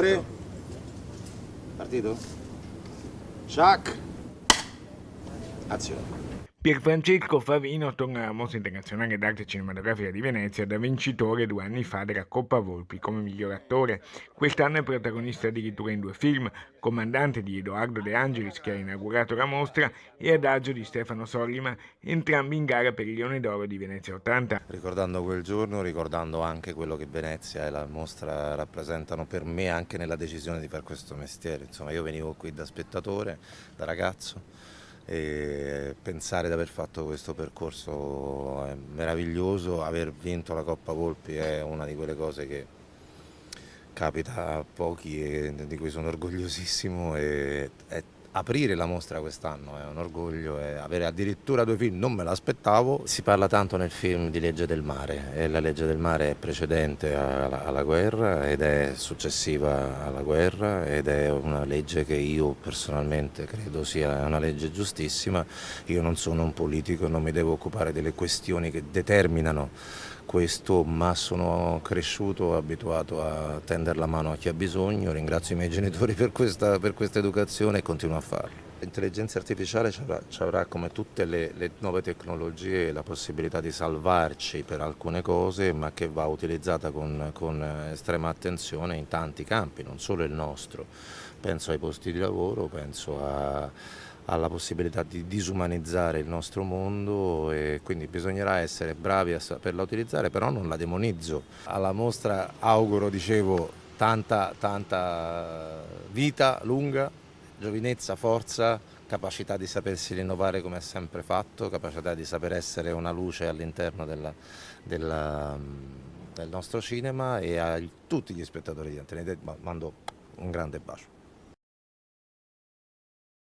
Signori, partito? Chuck, azione. Pierfrancesco Favino torna alla Mostra Internazionale d'Arte Cinematografica di Venezia da vincitore 2 anni fa della Coppa Volpi come miglior attore. Quest'anno è protagonista addirittura in 2 film, Comandante di Edoardo De Angelis che ha inaugurato la mostra e Adagio di Stefano Sollima, entrambi in gara per il Leone d'Oro di Venezia 80. Ricordando quel giorno, ricordando anche quello che Venezia e la mostra rappresentano per me anche nella decisione di fare questo mestiere. Insomma, io venivo qui da spettatore, da ragazzo, e pensare di aver fatto questo percorso è meraviglioso. Aver vinto la Coppa Volpi è una di quelle cose che capita a pochi e di cui sono orgogliosissimo, e aprire la mostra quest'anno è un orgoglio, e avere addirittura 2 film non me l'aspettavo. Si parla tanto nel film di legge del mare, e la legge del mare è precedente alla guerra ed è successiva alla guerra, ed è una legge che io personalmente credo sia una legge giustissima. Io non sono un politico, non mi devo occupare delle questioni che determinano questo, ma sono cresciuto abituato a tendere la mano a chi ha bisogno. Ringrazio i miei genitori per questa educazione e continuo a farlo. L'intelligenza artificiale ci avrà, come tutte le nuove tecnologie, la possibilità di salvarci per alcune cose, ma che va utilizzata con estrema attenzione in tanti campi, non solo il nostro. Penso ai posti di lavoro, penso alla possibilità di disumanizzare il nostro mondo, e quindi bisognerà essere bravi a saperla utilizzare, però non la demonizzo. Alla mostra auguro, dicevo, tanta vita lunga, giovinezza, forza, capacità di sapersi rinnovare come ha sempre fatto, capacità di saper essere una luce all'interno del nostro cinema, e a tutti gli spettatori di Antenne 3 mando un grande bacio.